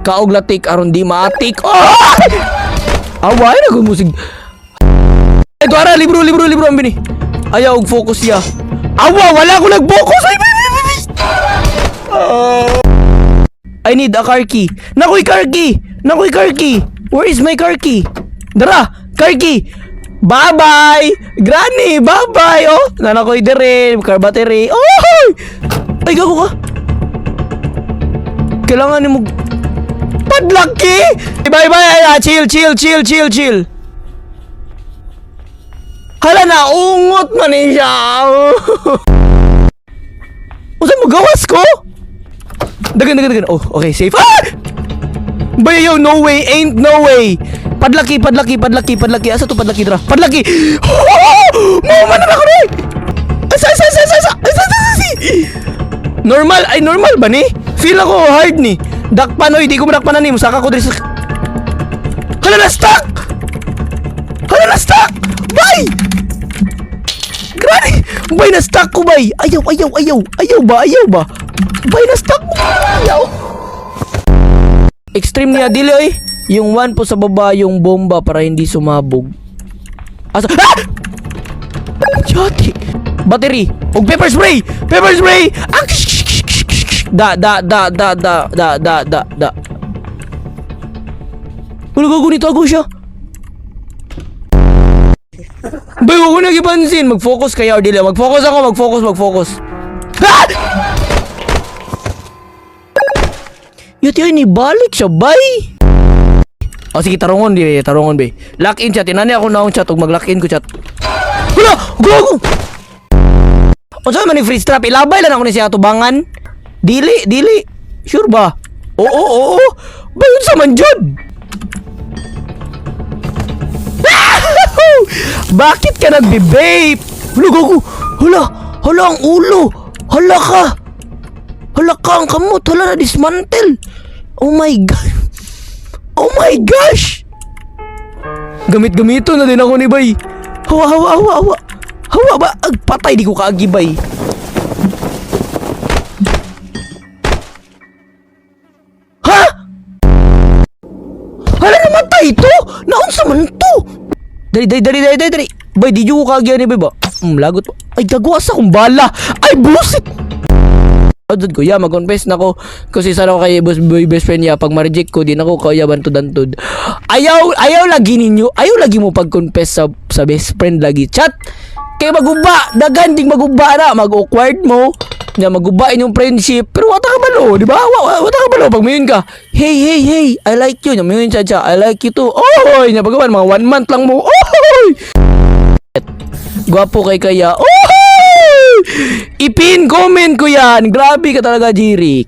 Kaog latik aron di matik. Oh! Away na gumusig. Ito ara libro ang bini. Ayaw og focus ya. Awa wala ko nag-focus. Ay, I need a car key. Nakoy car key. Where is my car key? Dara, car key. Bye-bye. Granny, bye-bye. Oh, nanakoy dire, car battery. Oh! Ay, gago ka. Kailangan ni mo padlock key. Bye-bye. Chill. Hala na, ungot man siya. Usan mo gawas ko? Dagan. Oh, okay, safe. Ah! Bayo, no way, ain't no way. Padlaki. Asa to padlaki dra? Padlaki. Mama na ako ni. Asa. Normal ba ni? Feel ako hard ni. Dakpan oy, di ko madakpan ni. Musaka ko diri sa. Hala na stuck. Bay! Granny! Bay na stuck ko bay. Ayaw ba? Bay na stuck ko. Ayaw. Extreme niya dili oy. Yung one po sa baba yung bomba para hindi sumabog. Asa? Ah! Chati. Battery. Og pepper spray. Ah! Da. Wala gagunito ako siya. Bay, huwag ko nagipansin. Mag-focus kaya o dili. Mag-focus ako. Ah! Yuti ay nibalik siya, bay. O sige, tarungon bay. Lock in chat. Inani ako na akong chat. Huwag mag-lock in ko chat. Wala! Go! O saan man ni freeze trap? Ilabay lang ako ni siya tubangan. Dili. Sure ba? Oo. Ba yun sa manjod? Bakit ka nagbe-vape? Hala ang ulo. Hala ka ang kamot. Hala na dismantle. Oh my gosh. Gamit-gamito na din ako ni bay. Hawa ba? Agpatay di ko kaagibay. Ha? Hala namatay ito? Naunsa man to? Dari. Bay, di ko kagyan ni bay ba? Lagot pa. Ay, gagawa sa akong bala. Ay, bullshit! Adod ko, mag-confess na ko. Kasi sana ko kay best friend niya. Pag ma-reject ko, di na ko kaya bantod-antod. Ayaw lagi ninyo. Ayaw lagi mo pag-confess sa best friend lagi. Chat! Kaya maguba. Dagan, ding maguba na. Mag-awkward mo. Magubain yung friendship. Pero wata ka balo, di ba? Wata ka balo pag mayon ka. Hey, I like you. Mayon siya. I like you too. Oy! Napagawan, mga 1 month lang mo. Oy! Gwapo kay kaya. Oy! Ipin comment ko yan. Grabe ka talaga, Jirik.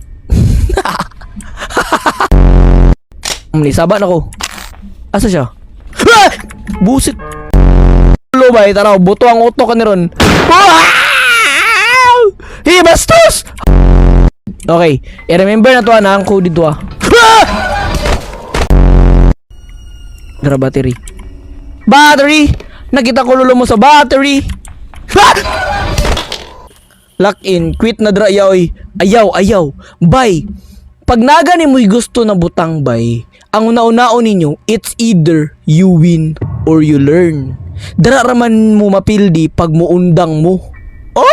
Saban ako. Asa siya? Ah! Busit. Lo ba? Taraw, buto ang uto ka ni ron. Hey, bastos! Okay, i-remember na to na ang code dito Dara battery. Nakita ko lulo mo sa battery. Lock in, quit na dra yaoy. Ayaw. Bay. Pag nagani mo'y gusto na butang bay, ang una-unaon ninyo, it's either you win or you learn. Dara raman mo mapildi pag muundang mo. Oh!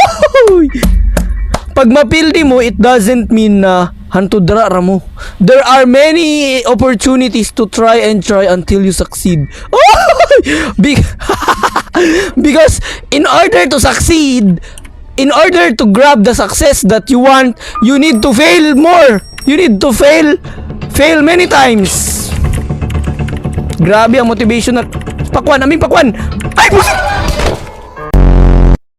Pag mapildi mo, it doesn't mean na hantudra mo. There are many opportunities to try until you succeed. Oh! Because in order to succeed, in order to grab the success that you want, you need to fail more. You need to fail many times. Grabe ang motivational. Pakwan. Ay, busit!